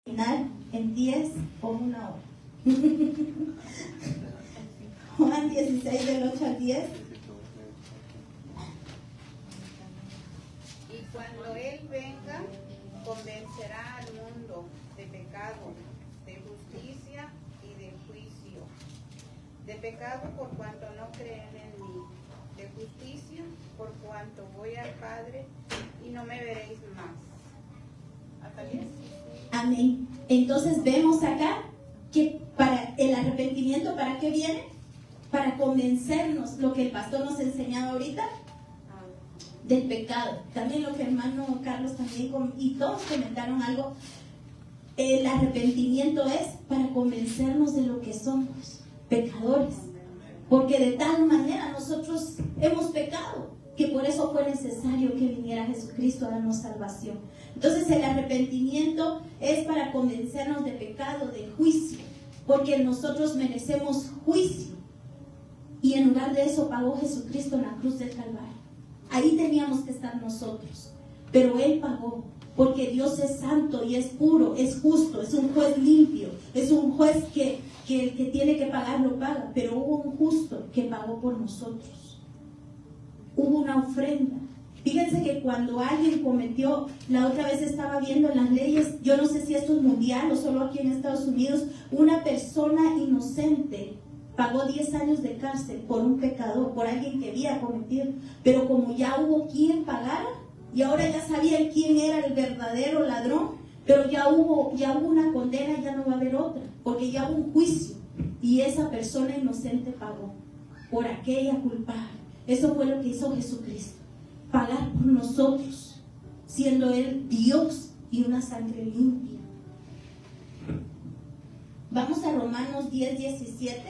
Final en 10 o una hora. Juan 16 del 8 al 10. Y cuando Él venga, convencerá al mundo de pecado, de justicia y de juicio. De pecado por cuanto no creen en mí. De justicia por cuanto voy al Padre y no me veréis más. ¿Hasta 10? Amén. Entonces vemos acá que para el arrepentimiento, ¿para qué viene? Para convencernos, lo que el pastor nos ha enseñado ahorita, del pecado. También lo que hermano Carlos también y todos comentaron algo. El arrepentimiento es para convencernos de lo que somos, pecadores. Porque de tal manera nosotros hemos pecado, que por eso fue necesario que viniera Jesucristo a darnos salvación. Entonces el arrepentimiento es para convencernos de pecado, de juicio, porque nosotros merecemos juicio. Y en lugar de eso pagó Jesucristo en la cruz del Calvario. Ahí teníamos que estar nosotros, pero Él pagó, porque Dios es santo y es puro, es justo, es un juez limpio, es un juez que el que tiene que pagar lo paga, pero hubo un justo que pagó por nosotros. Hubo una ofrenda. Fíjense que cuando alguien cometió, la otra vez estaba viendo en las leyes, yo no sé si esto es mundial o solo aquí en Estados Unidos, una persona inocente pagó 10 años de cárcel por un pecador, por alguien que había cometido, pero como ya hubo quien pagara, y ahora ya sabían quién era el verdadero ladrón, pero ya hubo una condena, ya no va a haber otra, porque ya hubo un juicio, y esa persona inocente pagó por aquella culpable. Eso fue lo que hizo Jesucristo, pagar por nosotros, siendo Él Dios y una sangre limpia. Vamos a Romanos 10, 17.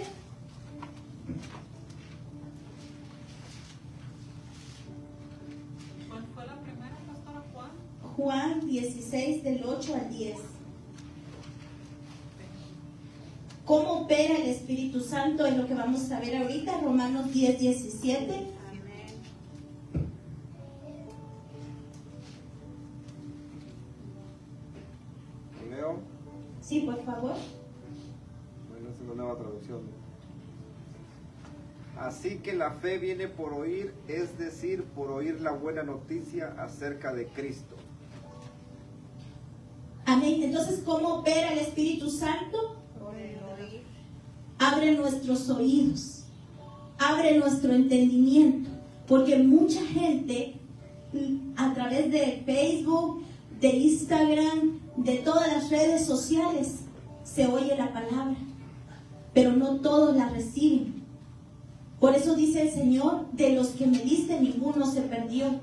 ¿Cuál fue la primera, pastora? Juan 16 del 8 al 10. ¿Cómo opera el Espíritu Santo? Es lo que vamos a ver ahorita. Romanos 10, 17. Amén. ¿Leo? Sí, por favor. Bueno, esa es la nueva traducción. Así que la fe viene por oír, es decir, por oír la buena noticia acerca de Cristo. Amén. Entonces, ¿cómo opera el Espíritu Santo? Por el oír. Abre nuestros oídos, abre nuestro entendimiento, porque mucha gente a través de Facebook, de Instagram, de todas las redes sociales se oye la palabra, pero no todos la reciben. Por eso dice el Señor, de los que me diste ninguno se perdió.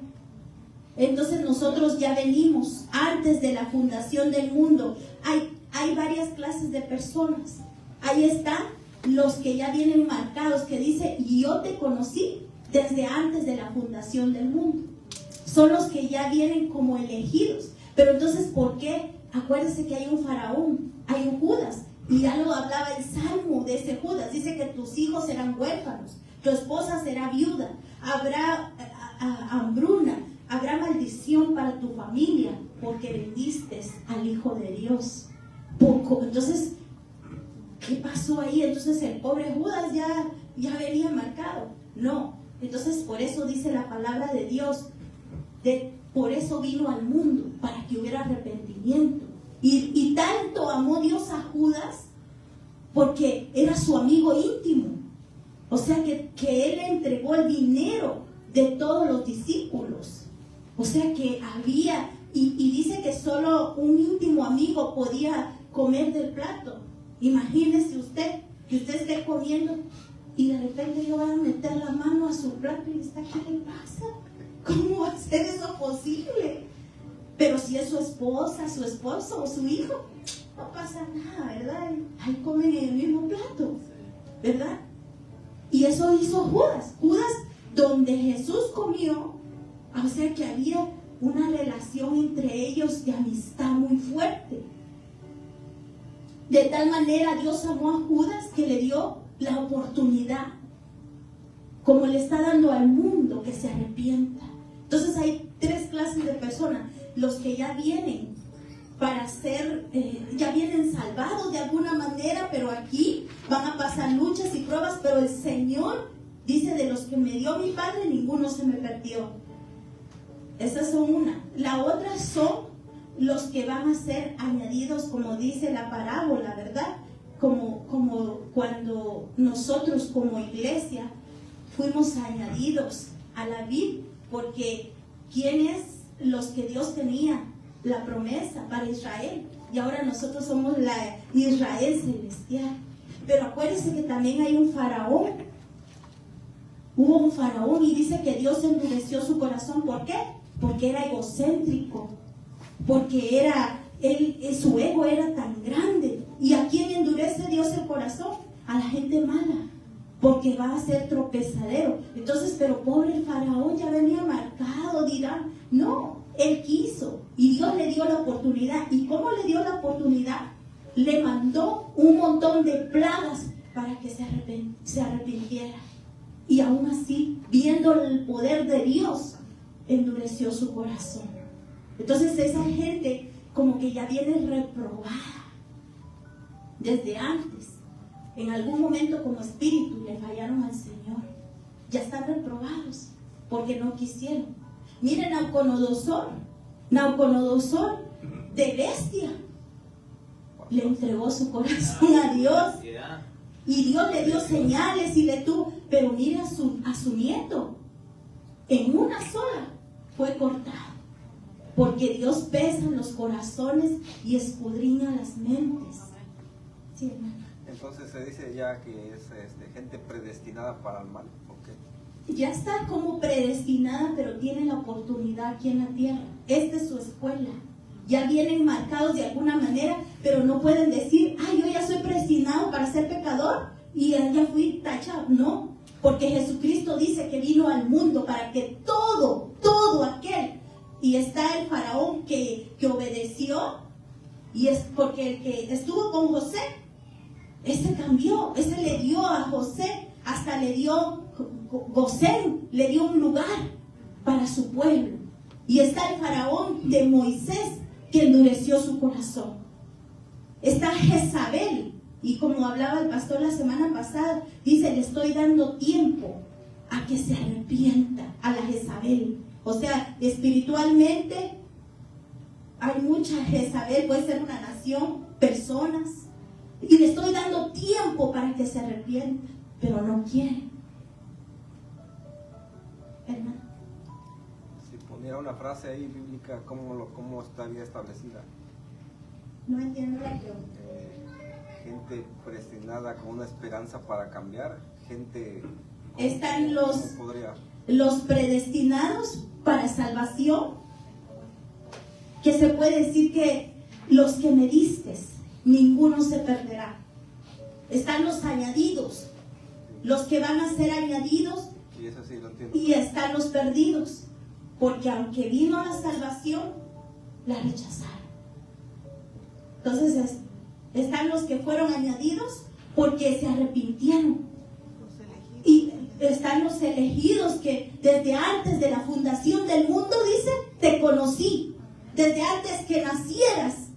Entonces nosotros ya venimos antes de la fundación del mundo. Hay varias clases de personas. Ahí están los que ya vienen marcados, que dice, yo te conocí desde antes de la fundación del mundo. Son los que ya vienen como elegidos. Pero entonces, ¿por qué? Acuérdense que hay un faraón, hay un Judas. Y ya lo hablaba el Salmo de ese Judas. Dice que tus hijos serán huérfanos, tu esposa será viuda, habrá hambruna, habrá maldición para tu familia, porque vendiste al Hijo de Dios. Entonces, ¿qué pasó ahí? Entonces el pobre Judas ya venía marcado. No, entonces por eso dice la palabra de Dios, por eso vino al mundo, para que hubiera arrepentimiento. Y tanto amó Dios a Judas, porque era su amigo íntimo. O sea que él le entregó el dinero de todos los discípulos. O sea que había, y dice que solo un íntimo amigo podía comer del plato. Imagínese usted, que usted esté comiendo y de repente yo voy a meter la mano a su plato y está, ¿qué le pasa? ¿Cómo va a ser eso posible? Pero si es su esposa, su esposo o su hijo, no pasa nada, ¿verdad? Ahí comen en el mismo plato, ¿verdad? Y eso hizo Judas. Judas, donde Jesús comió, o sea que había una relación entre ellos de amistad muy fuerte. De tal manera Dios amó a Judas que le dio la oportunidad, como le está dando al mundo, que se arrepienta. Entonces hay tres clases de personas: los que ya vienen para ser, ya vienen salvados de alguna manera, pero aquí van a pasar luchas y pruebas, pero el Señor dice, de los que me dio mi Padre, ninguno se me perdió. Esas son una. La otra son los que van a ser añadidos, como dice la parábola, ¿verdad? Como cuando nosotros como iglesia fuimos añadidos a la vid, porque ¿quiénes los que Dios tenía la promesa para Israel? Y ahora nosotros somos la Israel celestial. Pero acuérdense que también hay un faraón. Hubo un faraón y dice que Dios endureció su corazón. ¿Por qué? Porque era egocéntrico. Porque su ego era tan grande. ¿Y a quién endurece Dios el corazón? A la gente mala. Porque va a ser tropezadero. Entonces, pero pobre el faraón, ya venía marcado, dirán. No, él quiso. Y Dios le dio la oportunidad. ¿Y cómo le dio la oportunidad? Le mandó un montón de plagas para que se arrepintiera. Y aún así, viendo el poder de Dios, endureció su corazón. Entonces esa gente como que ya viene reprobada desde antes. En algún momento como espíritu le fallaron al Señor. Ya están reprobados porque no quisieron. Miren Nabucodonosor de bestia le entregó su corazón a Dios. Y Dios le dio señales y le tuvo. Pero mira a su nieto. En una sola fue cortado. Porque Dios pesa en los corazones y escudriña las mentes. Sí, hermano. Entonces se dice ya que es gente predestinada para el mal. Okay. Ya está como predestinada, pero tiene la oportunidad aquí en la tierra. Esta es su escuela. Ya vienen marcados de alguna manera, pero no pueden decir, yo ya soy predestinado para ser pecador y ya fui tachado. No, porque Jesucristo dice que vino al mundo para que todo aquel, y está el faraón que obedeció, y es porque el que estuvo con José, ese cambió, ese le dio a José, hasta le dio Gosén, le dio un lugar para su pueblo. Y está el faraón de Moisés, que endureció su corazón. Está Jezabel, y como hablaba el pastor la semana pasada, dice, le estoy dando tiempo a que se arrepienta, a la Jezabel. O sea, espiritualmente hay mucha Jezabel, puede ser una nación, personas, y le estoy dando tiempo para que se arrepienta, pero no quiere. Hermano. Si poniera una frase ahí bíblica, ¿cómo estaría establecida? No entiendo la pregunta. Gente predestinada con una esperanza para cambiar, gente... Están los predestinados para salvación, que se puede decir que los que me diste, ninguno se perderá. Están los añadidos, los que van a ser añadidos, y eso sí lo entiendo. Y están los perdidos, porque aunque vino la salvación, la rechazaron. Entonces están los que fueron añadidos porque se arrepintieron. Y están los elegidos que desde antes de la fundación del mundo, dice, te conocí. Desde antes que nacieras,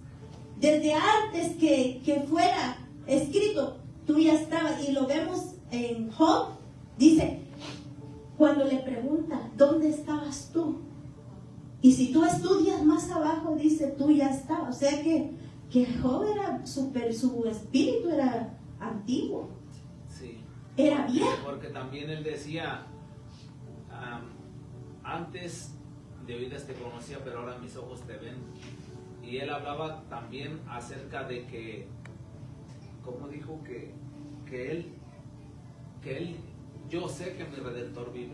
desde antes que fuera escrito, tú ya estabas. Y lo vemos en Job, dice, cuando le pregunta, ¿dónde estabas tú? Y si tú estudias más abajo, dice, tú ya estabas. O sea que Job era su espíritu era antiguo. Sí. Era viejo. Porque también él decía, antes de oídas te conocía, pero ahora mis ojos te ven. Y él hablaba también acerca de que, como dijo, que él, yo sé que mi Redentor vive.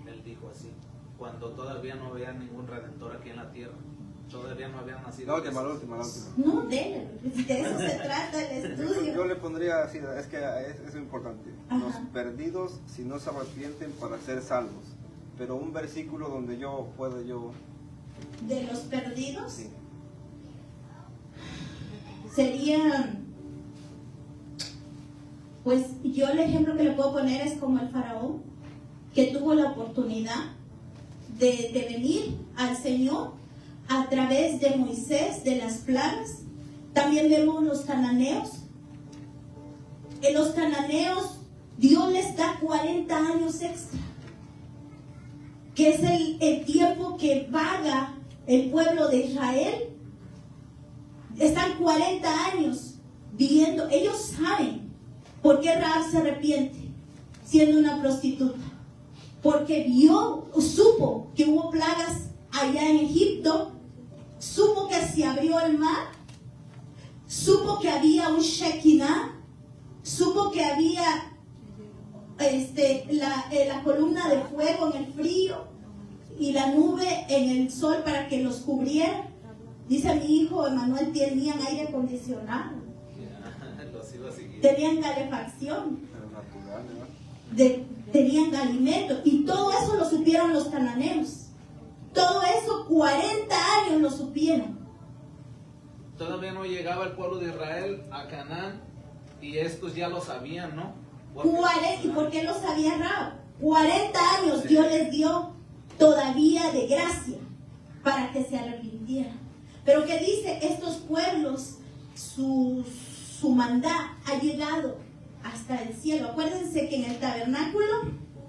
Él dijo así, cuando todavía no había ningún Redentor aquí en la tierra. Todavía no habían nacido. La última. No, de eso se trata el estudio. Yo le pondría así, es que es importante. Ajá. Los perdidos, si no se arrepienten, para ser salvos. Pero un versículo donde de los perdidos, sí. Sería, pues yo el ejemplo que le puedo poner es como el faraón, que tuvo la oportunidad de venir al Señor a través de Moisés, de las plagas. También vemos los cananeos. En los cananeos, Dios les da 40 años extra, que es el tiempo que vaga el pueblo de Israel. Están 40 años viviendo. Ellos saben por qué Rahab se arrepiente siendo una prostituta. Porque supo que hubo plagas allá en Egipto, supo que se abrió el mar, supo que había un Shekinah, supo que había la columna de fuego en el frío y la nube en el sol para que los cubriera. Dice mi hijo Emanuel, tenían aire acondicionado, tenían calefacción, tenían alimento, y todo eso lo supieron los cananeos. Todo eso 40 años lo supieron. Todavía no llegaba el pueblo de Israel a Canaán y estos ya lo sabían, ¿no? ¿Y por qué lo sabía Rahab? 40 años Dios les dio todavía de gracia para que se arrepintieran. Pero que dice, estos pueblos, su maldad ha llegado hasta el cielo. Acuérdense que en el tabernáculo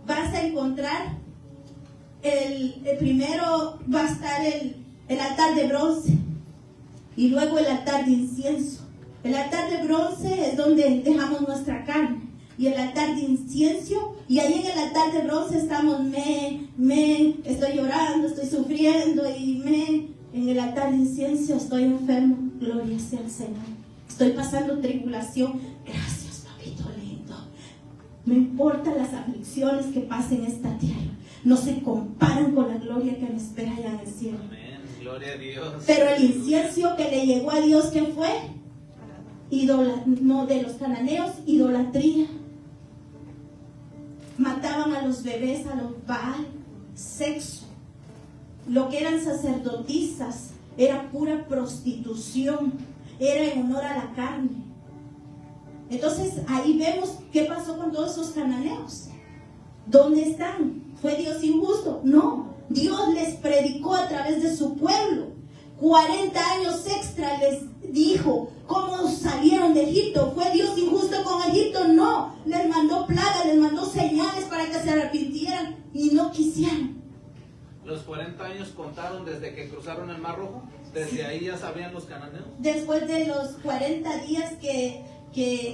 vas a encontrar el primero va a estar el altar de bronce y luego el altar de incienso. El altar de bronce es donde dejamos nuestra carne, y el altar de incienso, y ahí en el altar de bronce estamos estoy llorando, estoy sufriendo, y en el altar de incienso estoy enfermo, gloria sea al Señor, estoy pasando tribulación, gracias papito lindo. No importa las aflicciones que pasen en esta tierra, no se comparan con la gloria que me espera allá en el cielo. Amén, gloria a Dios. Pero el incienso que le llegó a Dios, ¿qué fue? No, de los cananeos, idolatría. Mataban a los bebés, a los Baal, sexo. Lo que eran sacerdotisas era pura prostitución, era en honor a la carne. Entonces ahí vemos qué pasó con todos esos cananeos. ¿Dónde están? ¿Fue Dios injusto? No, Dios les predicó a través de su pueblo. 40 años extra les dijo cómo salieron de Egipto. ¿Fue Dios injusto con Egipto? No, les mandó plagas, les mandó señales para que se arrepintieran y no quisieron. ¿Los 40 años contaron desde que cruzaron el Mar Rojo? ¿Desde ahí ya sabían los cananeos? Después de los 40 días que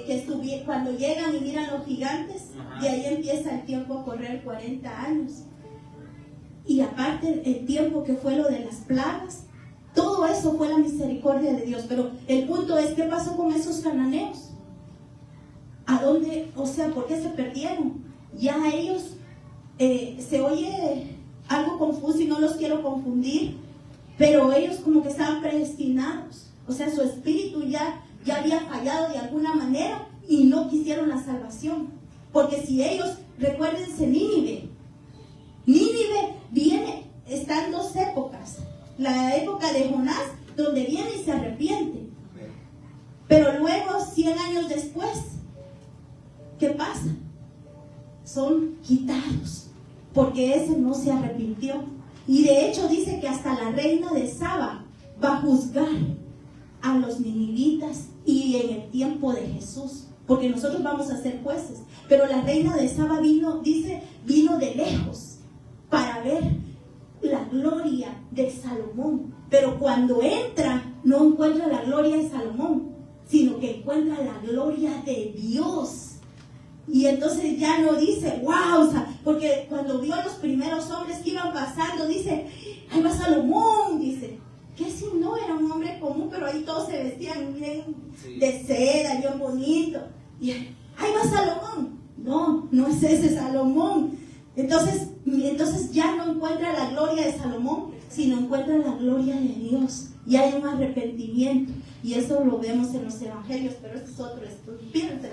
estuvieron, cuando llegan y miran los gigantes, y ahí empieza el tiempo a correr, 40 años. Y aparte el tiempo que fue lo de las plagas, todo eso fue la misericordia de Dios. Pero el punto es, ¿qué pasó con esos cananeos? ¿A dónde? O sea, ¿por qué se perdieron? Ya ellos, se oye algo confuso y no los quiero confundir, pero ellos como que estaban predestinados. O sea, su espíritu ya había fallado de alguna manera y no quisieron la salvación. Porque si ellos, recuérdense Nínive viene, están dos épocas. La época de Jonás, donde viene y se arrepiente. Pero luego, 100 años después, ¿qué pasa? Son quitados, porque ese no se arrepintió. Y de hecho dice que hasta la reina de Saba va a juzgar a los ninivitas y en el tiempo de Jesús, porque nosotros vamos a ser jueces. Pero la reina de Saba vino de lejos para ver la gloria de Salomón, pero cuando entra no encuentra la gloria de Salomón, sino que encuentra la gloria de Dios. Y entonces ya no dice, wow, o sea, porque cuando vio a los primeros hombres que iban pasando, dice, ahí va Salomón, dice, que si no era un hombre común, pero ahí todos se vestían bien de seda, bien bonito, y ahí va Salomón. No es ese Salomón. Entonces ya no encuentra la gloria de Salomón, sino encuentra la gloria de Dios. Y hay un arrepentimiento. Y eso lo vemos en los evangelios, pero este es otro estudio. Fíjense,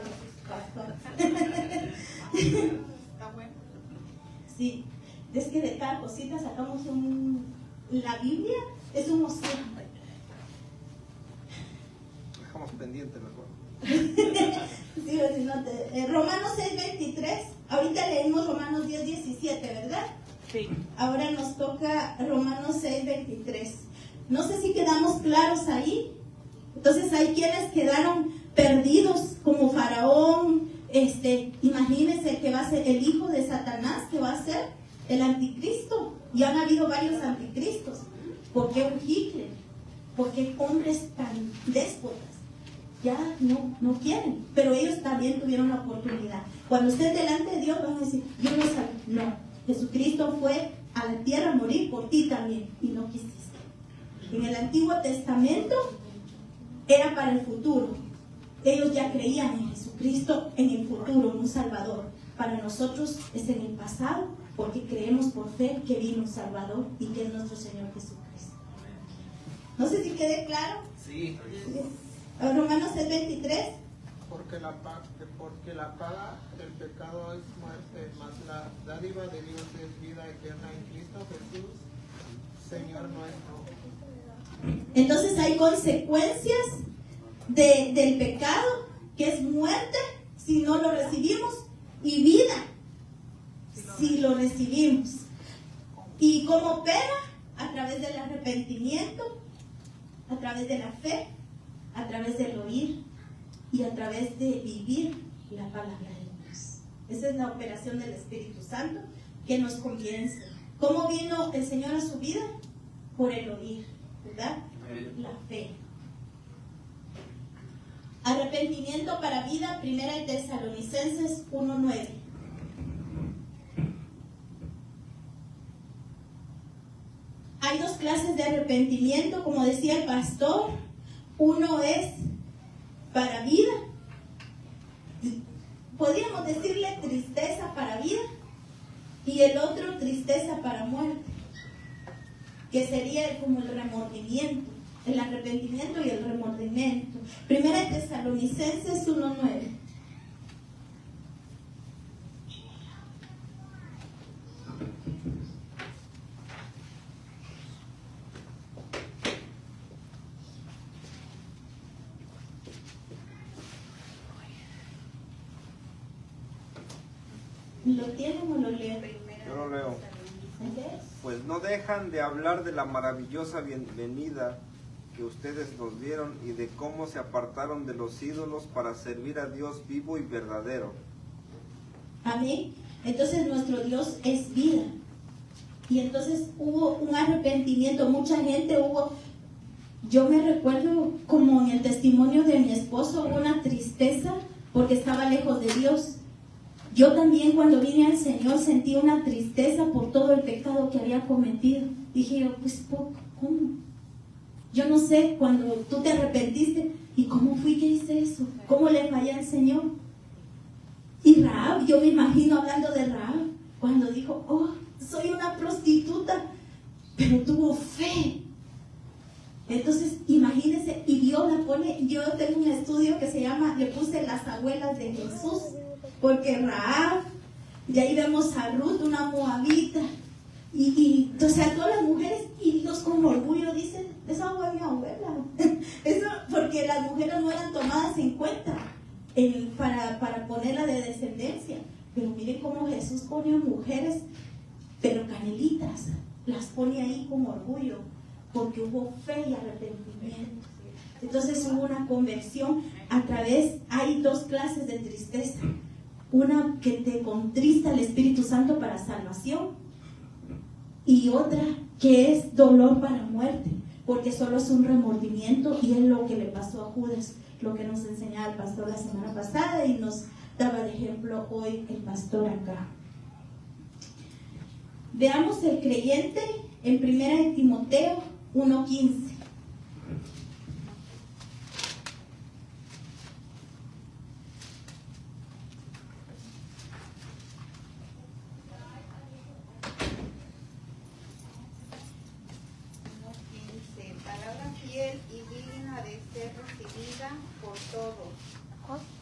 pastor. Está bueno. Sí, es que de cada cosita sacamos la Biblia es un océano. Dejamos pendiente mejor. Sí, Romanos 6:23. Ahorita leímos Romanos 10:17, ¿verdad? Sí. Ahora nos toca Romanos 6:23. No sé si quedamos claros ahí. Entonces hay quienes quedaron perdidos, como Faraón. Imagínense que va a ser el hijo de Satanás, que va a ser el anticristo. Y han habido varios anticristos. ¿Por qué un Hitler? ¿Por qué hombres tan déspotas? Ya no quieren, pero ellos también tuvieron la oportunidad. Cuando estén delante de Dios van a decir, yo no sabía. No, Jesucristo fue a la tierra a morir por ti también y no quisiste. En el Antiguo Testamento era para el futuro. Ellos ya creían en Jesucristo, en el futuro, en un Salvador. Para nosotros es en el pasado, porque creemos por fe que vino un Salvador y que es nuestro Señor Jesucristo. No sé si quede claro. Sí. Romanos 6:23. Porque la paga del pecado es muerte, mas la dádiva de Dios es vida eterna en Cristo Jesús, Señor nuestro. Entonces hay consecuencias del pecado, que es muerte si no lo recibimos, y vida si lo recibimos. ¿Y cómo opera? A través del arrepentimiento, a través de la fe, a través del oír y a través de vivir la palabra de Dios. Esa es la operación del Espíritu Santo que nos convence. ¿Cómo vino el Señor a su vida? Por el oír, ¿verdad? La fe. Arrepentimiento para vida, 1 Tesalonicenses 1:9. Hay dos clases de arrepentimiento, como decía el pastor. Uno es para vida. Podríamos decirle tristeza para vida. Y el otro tristeza para muerte, que sería como el remordimiento, el arrepentimiento y el remordimiento. 1 Tesalonicenses 1:9. ¿Lo tienen o lo leo? Yo lo leo. ¿Entiendes? Pues no dejan de hablar de la maravillosa bienvenida que ustedes nos dieron y de cómo se apartaron de los ídolos para servir a Dios vivo y verdadero. Amén. Entonces nuestro Dios es vida. Y entonces hubo un arrepentimiento, mucha gente hubo. Yo me recuerdo como en el testimonio de mi esposo, hubo una tristeza porque estaba lejos de Dios. Yo también cuando vine al Señor sentí una tristeza por todo el pecado que había cometido. Dije yo, pues ¿cómo? Yo no sé, cuando tú te arrepentiste, ¿y cómo fui que hice eso? ¿Cómo le fallé al Señor? Y Rahab, yo me imagino hablando de Rahab, cuando dijo, oh, soy una prostituta, pero tuvo fe. Entonces, imagínense, y Dios la pone, yo tengo un estudio que se llama, le puse las abuelas de Jesús, porque Rahab, y ahí vemos a Ruth, una moabita, y o sea, todas las mujeres, y ellos con orgullo dicen, esa fue mi abuela. Eso porque las mujeres no eran tomadas en cuenta para ponerla de descendencia. Pero miren cómo Jesús pone a mujeres, pero canelitas, las pone ahí con orgullo, porque hubo fe y arrepentimiento. Entonces hubo una conversión a través, hay dos clases de tristeza. Una que te contrista el Espíritu Santo para salvación y otra que es dolor para muerte, porque solo es un remordimiento, y es lo que le pasó a Judas, lo que nos enseñaba el pastor la semana pasada y nos daba de ejemplo hoy el pastor acá. Veamos el creyente en 1 Timoteo 1:15. Palabra fiel y digna de ser recibida por todos,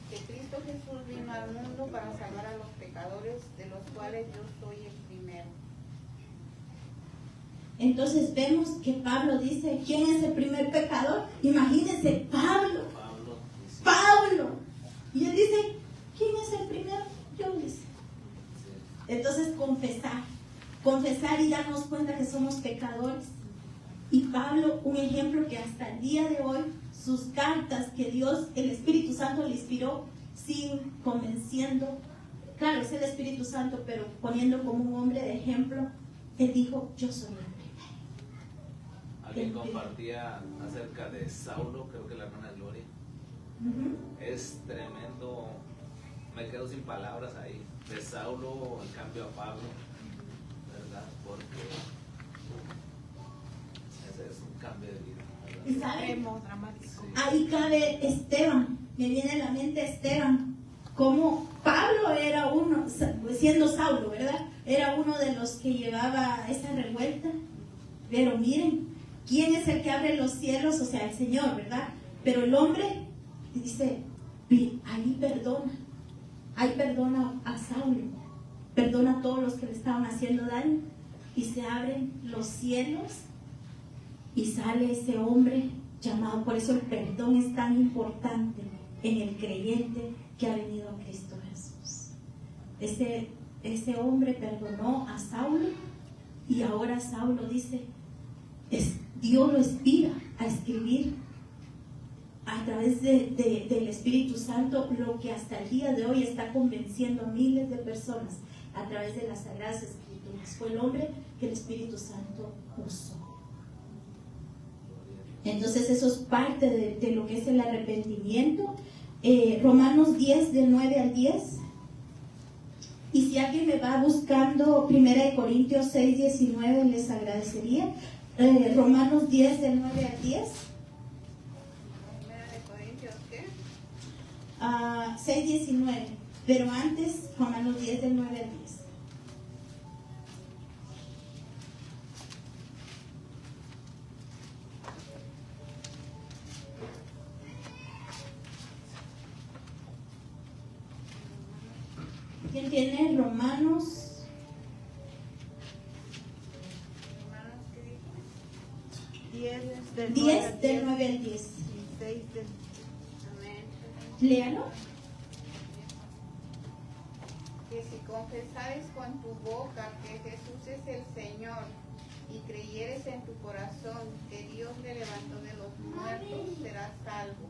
que Cristo Jesús vino al mundo para salvar a los pecadores, de los cuales yo soy el primero. Entonces vemos que Pablo dice, ¿quién es el primer pecador? Imagínense, Pablo. Y él dice, ¿quién es el primero? Yo dice. Entonces confesar y darnos cuenta que somos pecadores Y Pablo, un ejemplo que hasta el día de hoy, sus cartas que Dios, el Espíritu Santo le inspiró, siguen convenciendo. Claro, es el Espíritu Santo, pero poniendo como un hombre de ejemplo, él dijo, yo soy el primero. Alguien compartía acerca de Saulo, creo que la hermana Gloria. Es tremendo, me quedo sin palabras ahí. De Saulo, en cambio a Pablo, ¿verdad? Porque ese es un cambio de vida, ¿verdad? ¿Y saben? Dramático. Sí. Ahí cabe Esteban, me viene a la mente Esteban, como Pablo era uno, siendo Saulo, ¿verdad? Era uno de los que llevaba esa revuelta, pero miren, ¿quién es el que abre los cielos? O sea, el Señor, ¿verdad? Pero el hombre dice, ahí perdona a Saulo, perdona a todos los que le estaban haciendo daño, y se abren los cielos y sale ese hombre llamado. Por eso el perdón es tan importante en el creyente que ha venido a Cristo Jesús. Ese hombre perdonó a Saulo, y ahora Saulo dice, Dios lo inspira a escribir a través del Espíritu Santo lo que hasta el día de hoy está convenciendo a miles de personas a través de las Sagradas Escrituras. Fue el hombre que el Espíritu Santo usó. Entonces eso es parte de lo que es el arrepentimiento. Romanos 10, del 9 al 10. Y si alguien me va buscando 1 Corintios 6, 19, les agradecería. Romanos 10, del 9 al 10. 1 Corintios, ¿qué? 6, 19. Pero antes, Romanos 10, del 9 al 10. ¿Quién tiene Romanos? Hermanos, ¿qué dijo? 10 del 9 al 10. Amén. Léalo. Que si confesares con tu boca que Jesús es el Señor y creyeres en tu corazón que Dios le levantó de los muertos, serás salvo.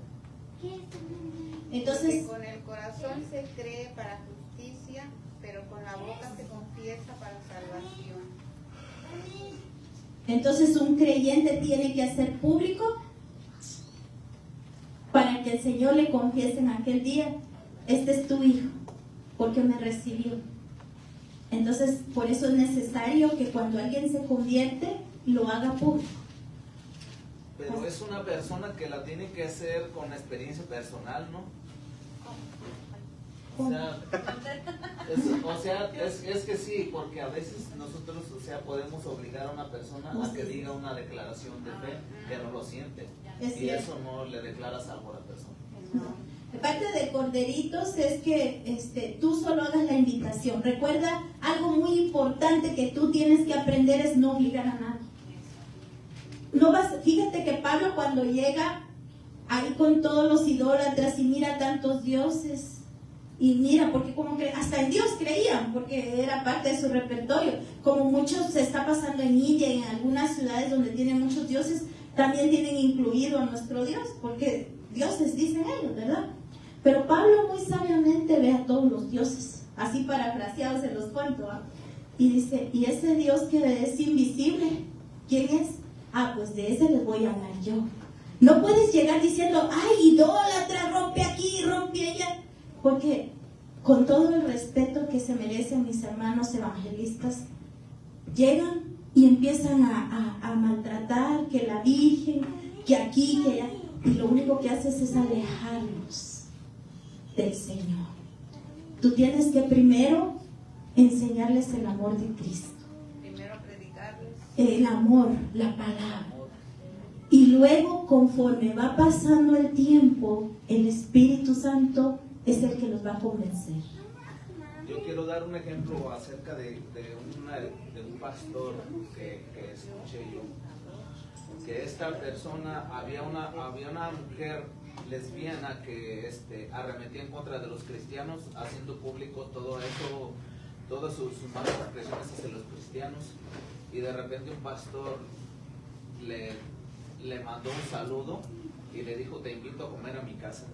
Entonces, Porque con el corazón se cree para justicia, pero con la boca se confiesa para salvación. entonces un creyente tiene que hacer público para que el Señor le confiese en aquel día, este es tu hijo, porque me recibió. Entonces, por eso es necesario que cuando alguien se convierte, lo haga público. Pero es una persona que la tiene que hacer con experiencia personal, ¿no? Es que sí, porque a veces nosotros, podemos obligar a una persona a que diga una declaración de fe que no lo siente. Es Y cierto. eso no le declara salvo a la persona. De parte de Corderitos es que tú solo hagas la invitación. Recuerda, algo muy importante que tú tienes que aprender es no obligar a nadie. Fíjate que Pablo cuando llega ahí con todos los idólatras y mira tantos dioses, y mira, porque como que hasta en Dios creían, porque era parte de su repertorio, como muchos se está pasando en India y en algunas ciudades donde tienen muchos dioses, también tienen incluido a nuestro Dios, porque dioses dicen ellos, ¿verdad? Pero Pablo muy sabiamente ve a todos los dioses, así parafraseados se los cuento, ¿eh? Y dice, y ese Dios que es invisible, ¿quién es? Pues de ese les voy a hablar yo. No puedes llegar diciendo, ay, idólatra, rompe aquí, rompe allá, porque con todo el respeto que se merecen mis hermanos evangelistas, llegan y empiezan a maltratar, que la Virgen, que aquí, que allá, y lo único que haces es alejarlos del Señor. Tú tienes que primero enseñarles el amor de Cristo. Primero predicarles. El amor, la palabra. Y luego, conforme va pasando el tiempo, el Espíritu Santo es el que los va a convencer. Yo quiero dar un ejemplo acerca de un pastor que escuché yo. Que esta persona, había una mujer lesbiana que arremetía en contra de los cristianos, haciendo público todo eso, todas sus malas expresiones hacia los cristianos. Y de repente un pastor le mandó un saludo y le dijo: te invito a comer a mi casa.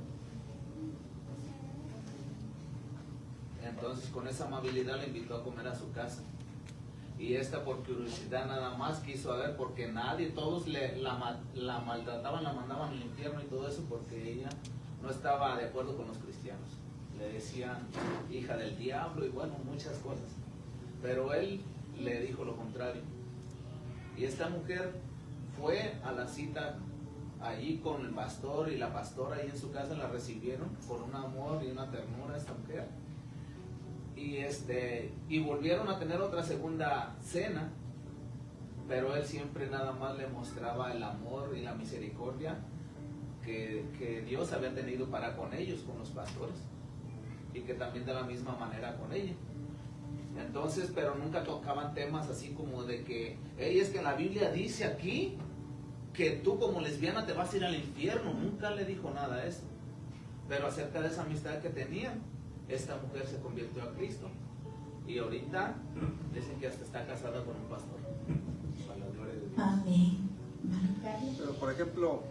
Entonces, con esa amabilidad le invitó a comer a su casa. Y esta, por curiosidad nada más, quiso ver, porque nadie, todos la maltrataban, la mandaban al infierno y todo eso, porque ella no estaba de acuerdo con los cristianos. Le decían hija del diablo y bueno, muchas cosas. Pero él le dijo lo contrario. Y esta mujer fue a la cita allí con el pastor, y la pastora ahí en su casa la recibieron con un amor y una ternura a esta mujer. Y volvieron a tener otra segunda cena, pero él siempre nada más le mostraba el amor y la misericordia que Dios había tenido para con ellos, con los pastores, y que también de la misma manera con ella. Entonces, pero nunca tocaban temas así como de que, hey, es que la Biblia dice aquí que tú como lesbiana te vas a ir al infierno. Nunca le dijo nada de eso. Pero acerca de esa amistad que tenían, esta mujer se convirtió a Cristo. Y ahorita dicen que hasta está casada con un pastor. Para la gloria de Dios. Amén. Pero por ejemplo,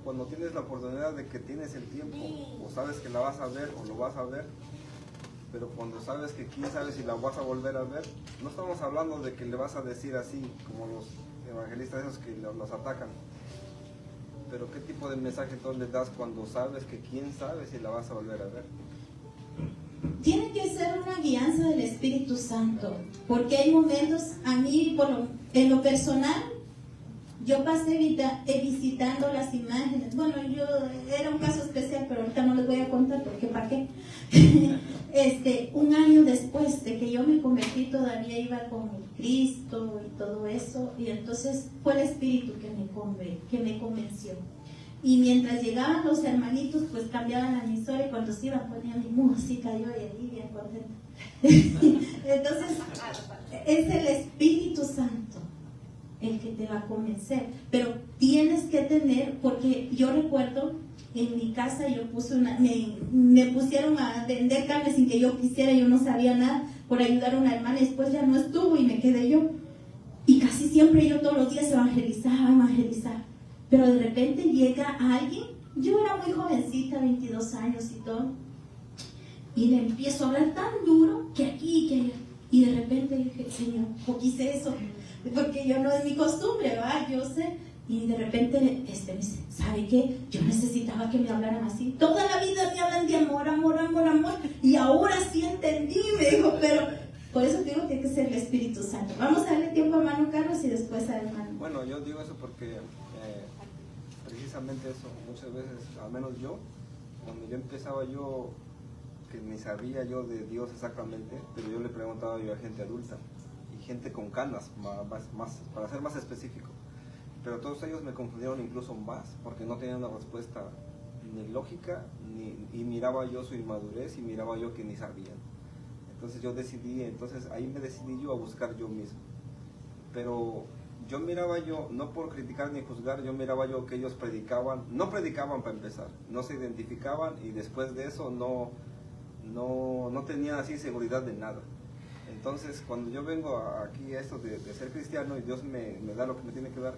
cuando tienes la oportunidad de que tienes el tiempo, o sabes que la vas a ver o lo vas a ver, pero cuando sabes que quién sabe si la vas a volver a ver, no estamos hablando de que le vas a decir así, como los evangelistas esos que los atacan. Pero ¿qué tipo de mensaje entonces le das cuando sabes que quién sabe si la vas a volver a ver? Tiene que ser una guianza del Espíritu Santo, porque hay momentos, a mí en lo personal, yo pasé visitando las imágenes. Bueno, yo era un caso especial, pero ahorita no les voy a contar porque ¿para qué? Un año después de que yo me convertí, todavía iba con Cristo y todo eso, y entonces fue el Espíritu que me convenció. Y mientras llegaban los hermanitos, pues cambiaban la emisora, y cuando se iban ponía mi música, yo ahí bien contenta. Entonces, es el Espíritu Santo el que te va a convencer, pero tienes que tener, porque yo recuerdo en mi casa yo puse me pusieron a vender carne sin que yo quisiera, yo no sabía nada, por ayudar a una hermana, y después ya no estuvo y me quedé yo, y casi siempre yo todos los días evangelizaba, pero de repente llega alguien, yo era muy jovencita, 22 años y todo, y le empiezo a hablar tan duro que aquí, que allá, y de repente dije, Señor, ¿por qué hice eso? Porque yo no es mi costumbre, ¿verdad? Yo sé. Y de repente me dice, ¿sabe qué? Yo necesitaba que me hablaran así. Toda la vida me hablan de amor, y ahora sí entendí, me dijo, pero por eso digo que hay que ser el Espíritu Santo. Vamos a darle tiempo a hermano Carlos y después a hermano. Bueno, yo digo eso porque precisamente eso, muchas veces, al menos yo, cuando yo empezaba que ni sabía yo de Dios exactamente, pero yo le preguntaba yo a gente adulta, gente con canas, más, para ser más específico, pero todos ellos me confundieron incluso más, porque no tenían una respuesta ni lógica, y miraba yo su inmadurez, y miraba yo que ni sabían. Entonces ahí me decidí yo a buscar yo mismo, pero yo miraba yo, no por criticar ni juzgar, yo miraba yo que ellos no predicaban para empezar, no se identificaban, y después de eso no tenían así seguridad de nada. Entonces, cuando yo vengo aquí a esto de ser cristiano, y Dios me da lo que me tiene que dar,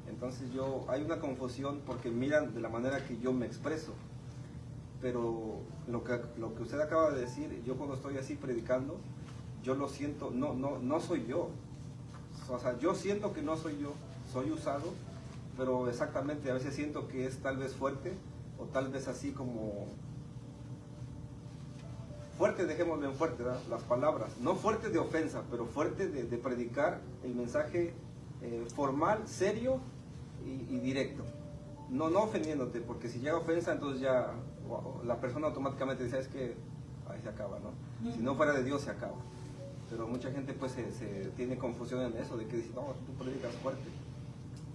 entonces hay una confusión, porque miran de la manera que yo me expreso. Pero lo que usted acaba de decir, yo cuando estoy así predicando, yo lo siento, no soy yo. O sea, yo siento que no soy yo, soy usado, pero exactamente a veces siento que es tal vez fuerte, o tal vez así como... Fuerte, dejémoslo en fuerte, ¿verdad? Las palabras, no fuerte de ofensa, pero fuerte de predicar el mensaje formal, serio y directo. No ofendiéndote, porque si llega ofensa, entonces ya la persona automáticamente dice, es que ahí se acaba, ¿no? Si no fuera de Dios se acaba. Pero mucha gente pues se tiene confusión en eso, de que dice, no, tú predicas fuerte.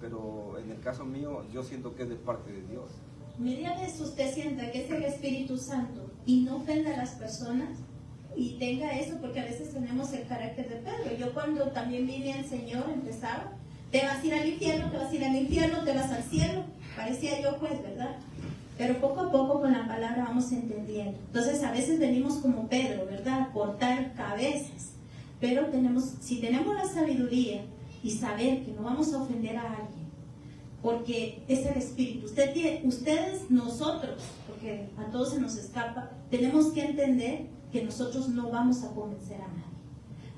Pero en el caso mío, yo siento que es de parte de Dios. Media vez usted sienta que es el Espíritu Santo y no ofenda a las personas y tenga eso, porque a veces tenemos el carácter de Pedro. Yo cuando también vine al Señor empezaba, te vas a ir al infierno, te vas a ir al infierno, te vas al cielo. Parecía yo juez, ¿verdad? Pero poco a poco con la palabra vamos entendiendo. Entonces a veces venimos como Pedro, ¿verdad? Cortar cabezas. Pero si tenemos la sabiduría y saber que no vamos a ofender a alguien, porque es el Espíritu. Ustedes, nosotros, porque a todos se nos escapa, tenemos que entender que nosotros no vamos a convencer a nadie.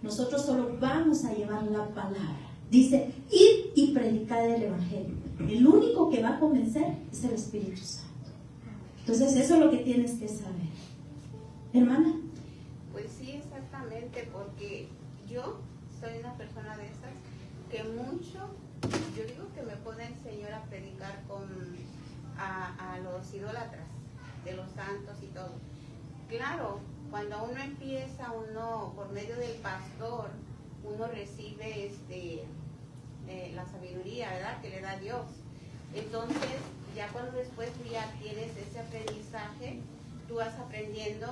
Nosotros solo vamos a llevar la palabra. Dice, id y predicad el Evangelio. El único que va a convencer es el Espíritu Santo. Entonces eso es lo que tienes que saber. Hermana. Pues sí, exactamente, porque yo soy una persona de esas que mucho, yo digo que me pone el Señor a predicar a los idólatras, de los santos y todo. Claro, cuando uno empieza, uno por medio del pastor, uno recibe la sabiduría, ¿verdad?, que le da Dios. Entonces, ya cuando después tú ya tienes ese aprendizaje, tú vas aprendiendo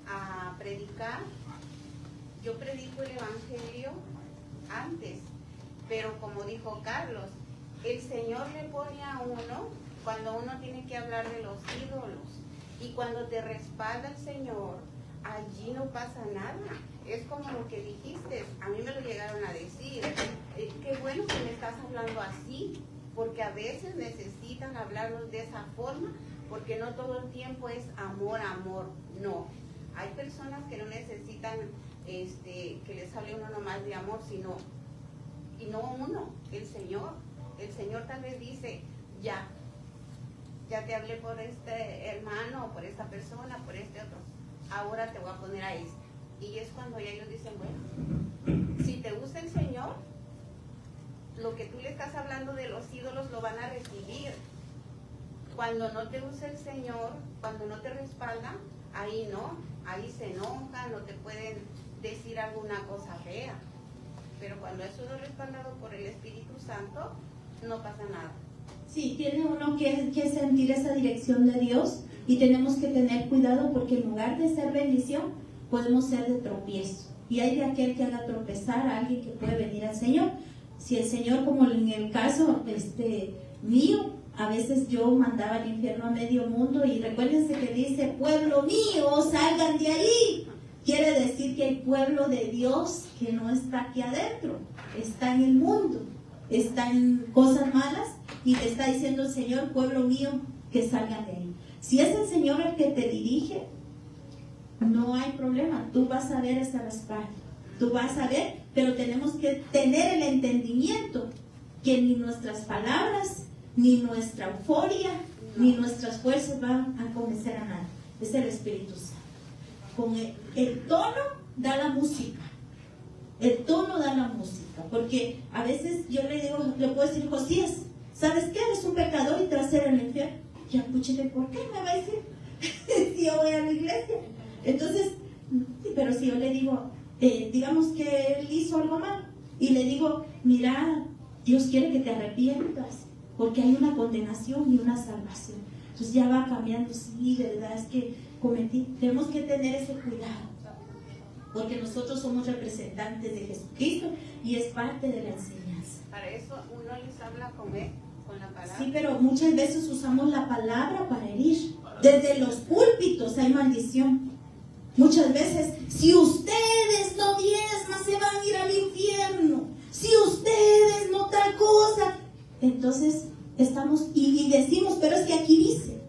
a predicar. Yo predico el Evangelio antes, pero como dijo Carlos, el Señor le pone a uno cuando uno tiene que hablar de los ídolos, y cuando te respalda el Señor, allí no pasa nada. Es como lo que dijiste, a mí me lo llegaron a decir, qué bueno que me estás hablando así, porque a veces necesitan hablarnos de esa forma, porque no todo el tiempo es amor, no. Hay personas que no necesitan que les hable uno nomás de amor, y no uno, el Señor. El Señor tal vez dice, ya te hablé por este hermano, por esta persona, por este otro, ahora te voy a poner a este. Y es cuando ya ellos dicen, bueno, si te gusta el Señor, lo que tú le estás hablando de los ídolos lo van a recibir. Cuando no te usa el Señor, cuando no te respalda, ahí no, ahí se enojan, no te pueden decir alguna cosa fea. Pero cuando es uno respaldado por el Espíritu Santo, no pasa nada. Sí, tiene uno que sentir esa dirección de Dios, y tenemos que tener cuidado, porque en lugar de ser bendición, podemos ser de tropiezo. Y hay de aquel que haga tropezar a alguien que puede venir al Señor. Si el Señor, como en el caso mío, a veces yo mandaba al infierno a medio mundo, y recuérdense que dice, pueblo mío, salgan de ahí. Quiere decir que el pueblo de Dios que no está aquí adentro, está en el mundo, está en cosas malas, y te está diciendo el Señor, pueblo mío, que salgan de ahí. Si es el Señor el que te dirige, no hay problema, tú vas a ver esa respaldo, tú vas a ver, pero tenemos que tener el entendimiento que ni nuestras palabras, ni nuestra euforia, ni nuestras fuerzas van a convencer a nadie. Es el Espíritu Santo. Con el tono da la música. El tono da la música. Porque a veces yo le puedo decir, Josías, ¿sabes qué? Eres un pecador y te vas a hacer el infierno. Ya, puchete, ¿por qué me va a decir? Si yo voy a la iglesia. Entonces, pero si yo le digo, digamos que él hizo algo mal, y le digo, mira, Dios quiere que te arrepientas, porque hay una condenación y una salvación. Entonces ya va cambiando. Sí, de verdad es que cometí. Tenemos que tener ese cuidado, porque nosotros somos representantes de Jesucristo y es parte de la enseñanza. Para eso uno les habla con él, con la palabra. Sí, pero muchas veces usamos la palabra para herir. Desde los púlpitos hay maldición. Muchas veces, si ustedes no diezman, se van a ir al infierno. Si ustedes no tal cosa. Entonces estamos y decimos, pero es que aquí dice.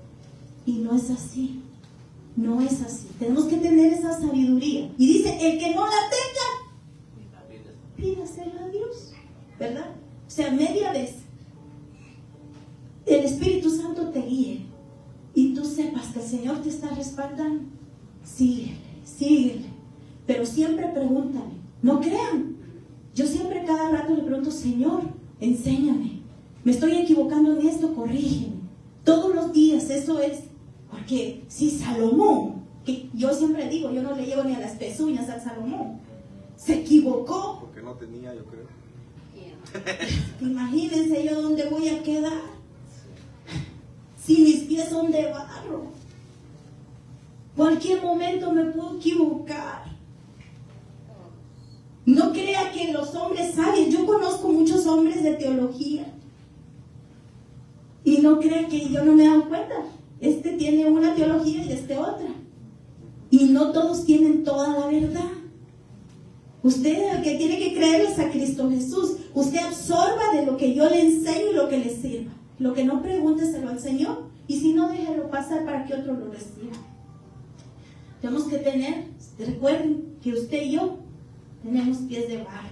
Y no es así. No es así. Tenemos que tener esa sabiduría. Y dice, el que no la tenga, pídasela a Dios. ¿Verdad? O sea, media vez. El Espíritu Santo te guíe. Y tú sepas que el Señor te está respaldando. Síguele. Pero siempre pregúntale. No crean. Yo siempre cada rato le pregunto, Señor, enséñame. Me estoy equivocando en esto, corrígeme. Todos los días, eso es. Porque si Salomón, que yo siempre digo, yo no le llevo ni a las pezuñas al Salomón, se equivocó. Porque no tenía, yo creo. Imagínense yo dónde voy a quedar. Si mis pies son de barro. Cualquier momento me puedo equivocar. No crea que los hombres saben. Yo conozco muchos hombres de teología. Y no crea que yo no me he dado cuenta. Este tiene una teología y este otra. Y no todos tienen toda la verdad. Usted, el que tiene que creerle es a Cristo Jesús. Usted absorba de lo que yo le enseño y lo que le sirva. Lo que no, pregúnteselo al Señor. Y si no, déjelo pasar para que otro lo reciba. Tenemos que tener, recuerden que usted y yo tenemos pies de barro.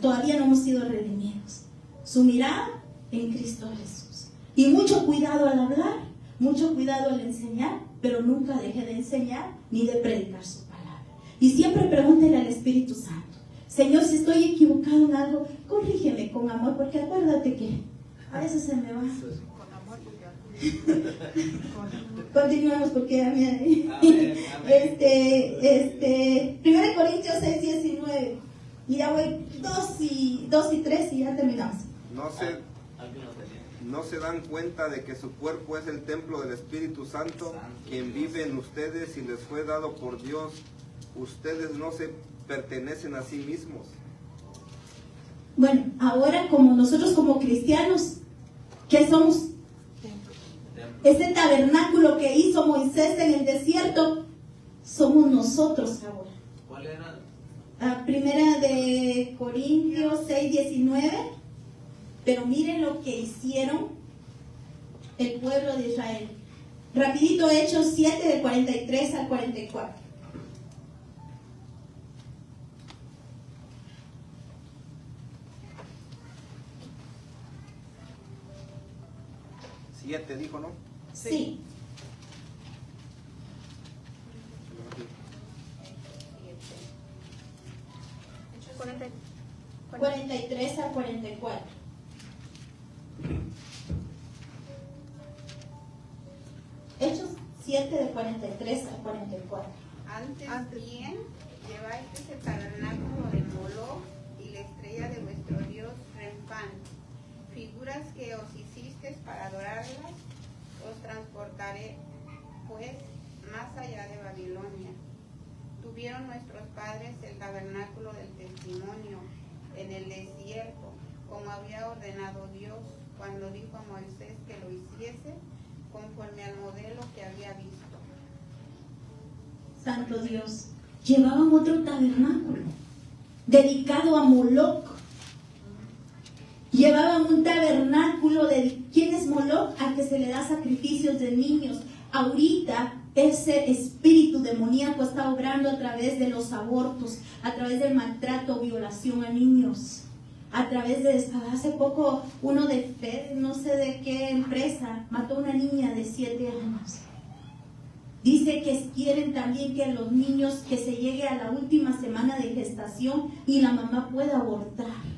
Todavía no hemos sido redimidos. Su mirada en Cristo Jesús. Y mucho cuidado al hablar, mucho cuidado al enseñar, pero nunca deje de enseñar ni de predicar su palabra. Y siempre pregúntele al Espíritu Santo: Señor, si estoy equivocado en algo, corrígeme con amor, porque acuérdate que a veces se me va. Continuamos porque ya me... Amén, amén. 1 Corintios 6, 19. Y ya voy 2 y 3 y ya terminamos. ¿No se dan cuenta de que su cuerpo es el templo del Espíritu Santo, quien vive en ustedes y les fue dado por Dios? Ustedes no se pertenecen a sí mismos. Bueno, ahora como nosotros como cristianos, ¿qué somos? Ese tabernáculo que hizo Moisés en el desierto, somos nosotros ahora. ¿Cuál era? Primera de Corintios 6, 19. Pero miren lo que hicieron el pueblo de Israel. Rapidito, Hechos 7, del 43 al 44. Siete dijo, ¿no? Sí. 43 al 44. Hechos 7 de 43 al 44. Antes bien, lleváis el tabernáculo de Moloch y la estrella de vuestro dios Renfán, figuras que os hicisteis para adorarlas. Os transportaré, pues, más allá de Babilonia. Tuvieron nuestros padres el tabernáculo del testimonio en el desierto, como había ordenado Dios, cuando dijo a Moisés que lo hiciese, conforme al modelo que había visto. Santo Dios, llevaban otro tabernáculo dedicado a Moloch. Llevaban un tabernáculo de... ¿Quién es Moloch? Al que se le da sacrificios de niños. Ahorita ese espíritu demoníaco está obrando a través de los abortos, a través del maltrato o violación a niños, a través de... Hace poco uno de FED, no sé de qué empresa, mató a una niña de 7 años. Dice que quieren también que los niños, que se llegue a la última semana de gestación y la mamá pueda abortar.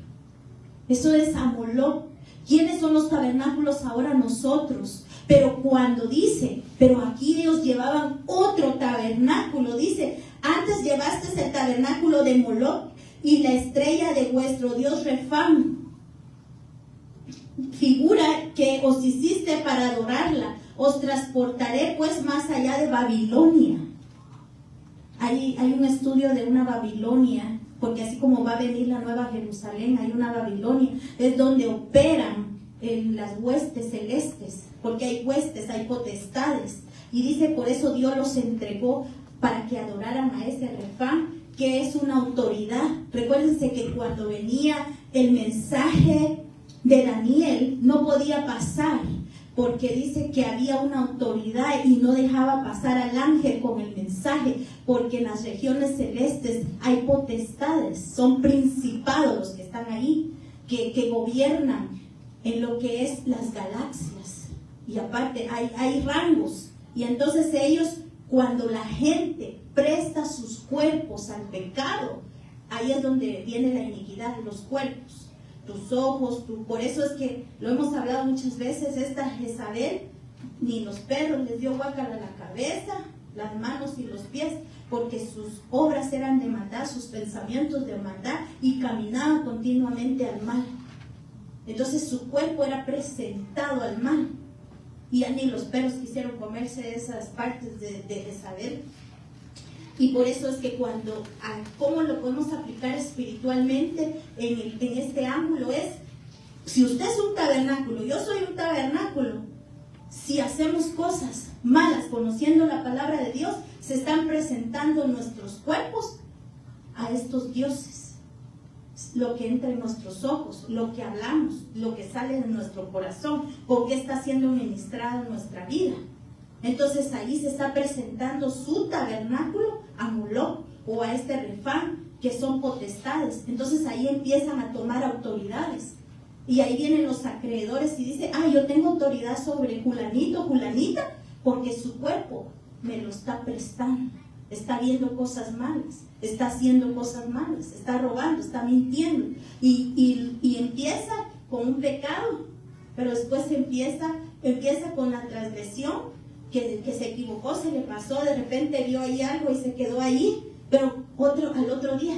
Eso es a Moloch. ¿Quiénes son los tabernáculos ahora? Nosotros. Pero cuando dice, pero aquí ellos llevaban otro tabernáculo, dice, antes llevaste el tabernáculo de Moloch y la estrella de vuestro dios Renfán, figura que os hiciste para adorarla. Os transportaré pues más allá de Babilonia. Hay un estudio de una Babilonia, porque así como va a venir la nueva Jerusalén, hay una Babilonia, es donde operan en las huestes celestes, porque hay huestes, hay potestades, y dice por eso Dios los entregó para que adoraran a ese Renfán, que es una autoridad. Recuérdense que cuando venía el mensaje de Daniel no podía pasar, porque dice que había una autoridad y no dejaba pasar al ángel con el mensaje, porque en las regiones celestes hay potestades, son principados los que están ahí, que gobiernan en lo que es las galaxias, y aparte hay rangos, y entonces ellos, cuando la gente presta sus cuerpos al pecado, ahí es donde viene la iniquidad de los cuerpos. Tus ojos, por eso es que lo hemos hablado muchas veces, esta Jezabel, ni los perros les dio guácala la cabeza, las manos y los pies, porque sus obras eran de maldad, sus pensamientos de maldad, y caminaba continuamente al mal. Entonces su cuerpo era presentado al mal, y ya ni los perros quisieron comerse esas partes de Jezabel. Y por eso es que ¿cómo lo podemos aplicar espiritualmente en este ángulo? Es, si usted es un tabernáculo, yo soy un tabernáculo, si hacemos cosas malas conociendo la palabra de Dios, se están presentando nuestros cuerpos a estos dioses. lo que entra en nuestros ojos, lo que hablamos, lo que sale de nuestro corazón, con qué está siendo ministrado en nuestra vida. Entonces ahí se está presentando su tabernáculo a Moloc o a este Refán, que son potestades. Entonces ahí empiezan a tomar autoridades. Y ahí vienen los acreedores y dicen, yo tengo autoridad sobre fulanito, fulanita, porque su cuerpo me lo está prestando. Está viendo cosas malas, está haciendo cosas malas, está robando, está mintiendo. Y empieza con un pecado, pero después empieza con la transgresión, que se equivocó, se le pasó, de repente vio ahí algo y se quedó ahí, pero al otro día,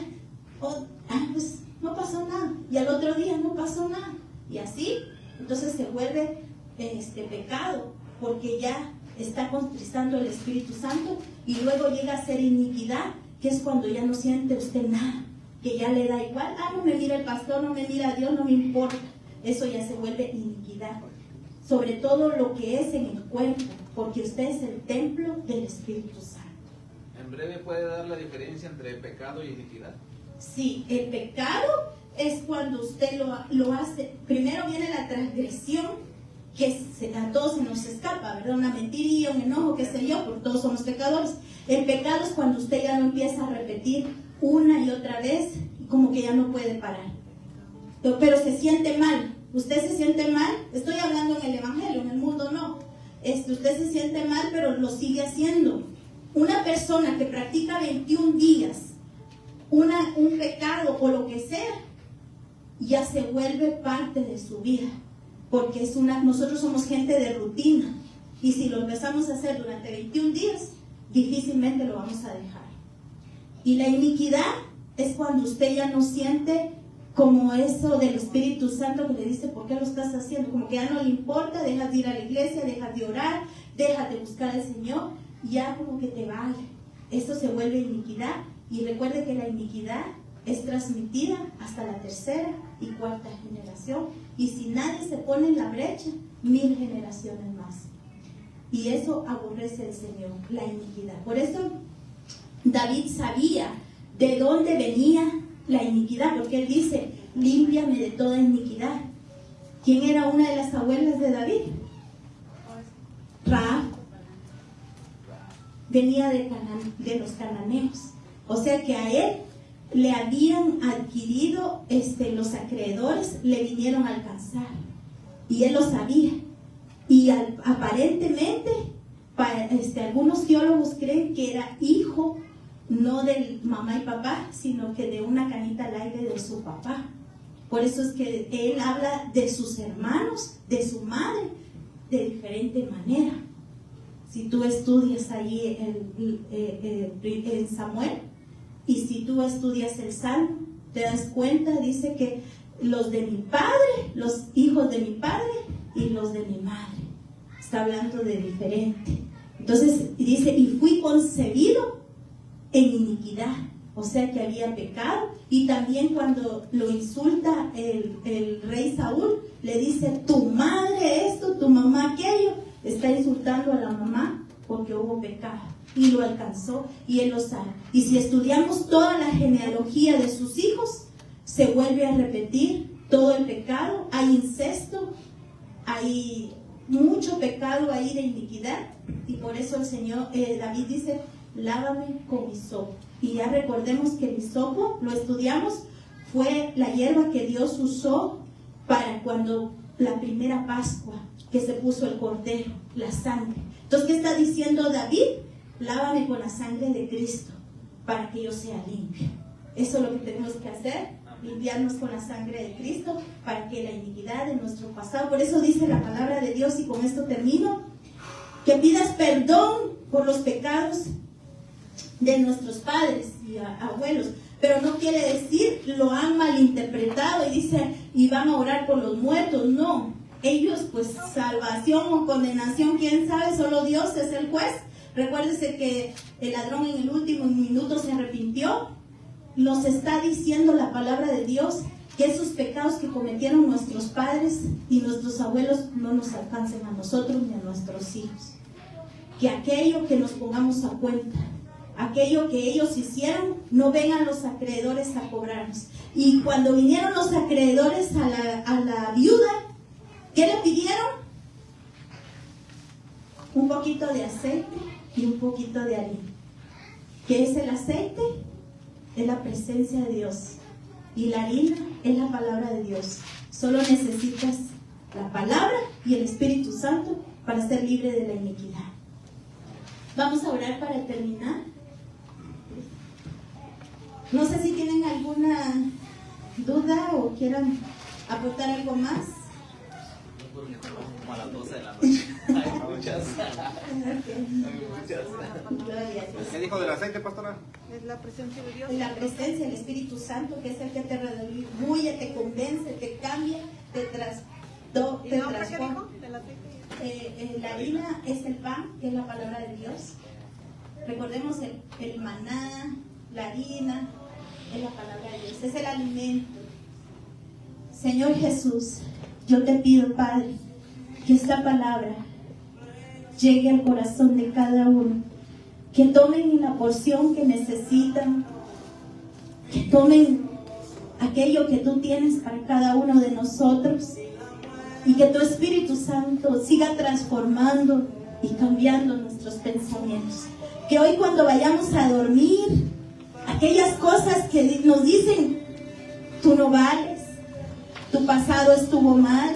pues no pasó nada, y al otro día no pasó nada, y así, entonces se vuelve pecado, porque ya está contristando el Espíritu Santo, y luego llega a ser iniquidad, que es cuando ya no siente usted nada, que ya le da igual, no me mira el pastor, no me mira Dios, no me importa. Eso ya se vuelve iniquidad, sobre todo lo que es en el cuerpo, porque usted es el templo del Espíritu Santo. En breve, ¿puede dar la diferencia entre pecado y iniquidad? Sí, el pecado es cuando usted lo hace. Primero viene la transgresión, que a todos se nos escapa, ¿verdad? Una mentirilla, un enojo, qué sé yo, porque todos somos pecadores. El pecado es cuando usted ya lo empieza a repetir una y otra vez, como que ya no puede parar. Pero se siente mal. Usted se siente mal, estoy hablando en el Evangelio, en el mundo no. Usted se siente mal, pero lo sigue haciendo. Una persona que practica 21 días un pecado o lo que sea, ya se vuelve parte de su vida, porque nosotros somos gente de rutina, y si lo empezamos a hacer durante 21 días, difícilmente lo vamos a dejar. Y la iniquidad es cuando usted ya no siente como eso del Espíritu Santo que le dice, ¿por qué lo estás haciendo? Como que ya no le importa, dejas de ir a la iglesia, dejas de orar, dejas de buscar al Señor, ya como que te vale. Eso se vuelve iniquidad, y recuerde que la iniquidad es transmitida hasta la 3ª y 4ª generación, y si nadie se pone en la brecha, 1000 generaciones más. Y eso aborrece el Señor, la iniquidad. Por eso David sabía de dónde venía la iniquidad, porque él dice, límpiame de toda iniquidad. ¿Quién era una de las abuelas de David? Rahab. Venía de los cananeos. O sea que a él le habían adquirido los acreedores, le vinieron a alcanzar. Y él lo sabía. Y aparentemente, algunos teólogos creen que era hijo no de mamá y papá, sino que de una canita al aire de su papá. Por eso es que él habla de sus hermanos, de su madre, de diferente manera. Si tú estudias ahí en Samuel, y si tú estudias el Salmo, te das cuenta, dice que los de mi padre, los hijos de mi padre y los de mi madre. Está hablando de diferente. Entonces dice, y fui concebido en iniquidad. O sea que había pecado. Y también cuando lo insulta el rey Saúl, le dice, tu madre esto, tu mamá aquello. Está insultando a la mamá porque hubo pecado. Y lo alcanzó y él lo sabe. Y si estudiamos toda la genealogía de sus hijos, se vuelve a repetir todo el pecado. Hay incesto, hay mucho pecado ahí de iniquidad, y por eso el Señor, David dice, lávame con hisopo. Y ya recordemos que el hisopo, lo estudiamos, fue la hierba que Dios usó para cuando la primera Pascua, que se puso el cordero, la sangre. Entonces, ¿qué está diciendo David? Lávame con la sangre de Cristo para que yo sea limpio. Eso es lo que tenemos que hacer, limpiarnos con la sangre de Cristo para que la iniquidad de nuestro pasado, por eso dice la palabra de Dios, y con esto termino, que pidas perdón por los pecados de nuestros padres y abuelos, pero no quiere decir, lo han malinterpretado y dice, y van a orar por los muertos. No, ellos pues salvación o condenación, quién sabe, solo Dios es el juez. Recuérdese que el ladrón en el último minuto se arrepintió. Nos está diciendo la palabra de Dios que esos pecados que cometieron nuestros padres y nuestros abuelos no nos alcancen a nosotros ni a nuestros hijos. Que aquello que nos pongamos a cuenta, aquello que ellos hicieron, no vengan los acreedores a cobrarnos. Y cuando vinieron los acreedores a la viuda, ¿qué le pidieron? Un poquito de aceite y un poquito de harina. ¿Qué es el aceite? Es la presencia de Dios. Y la harina es la palabra de Dios. Solo necesitas la palabra y el Espíritu Santo para ser libre de la iniquidad. Vamos a orar para terminar. No sé si tienen alguna duda o quieran aportar algo más. Como a las 12 de la noche. Hay muchas. Gloria a Dios. ¿Qué dijo del aceite, pastora? Es la presencia de Dios. La presencia del Espíritu Santo, que es el que te redarguye, te convence, te cambia, te ¿Y nombre qué dijo? transforma. Del aceite. La harina es el pan, que es la palabra de Dios. Recordemos el maná, la harina, es la palabra de Dios, es el alimento. Señor Jesús, yo te pido, Padre, que esta palabra llegue al corazón de cada uno, que tomen la porción que necesitan, que tomen aquello que tú tienes para cada uno de nosotros, y que tu Espíritu Santo siga transformando y cambiando nuestros pensamientos. Que hoy, cuando vayamos a dormir, aquellas cosas que nos dicen, tú no vales, tu pasado estuvo mal,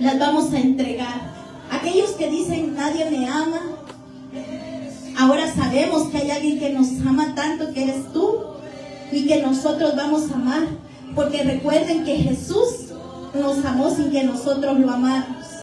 las vamos a entregar. Aquellos que dicen, nadie me ama, ahora sabemos que hay alguien que nos ama tanto, que eres tú, y que nosotros vamos a amar, porque recuerden que Jesús nos amó sin que nosotros lo amáramos.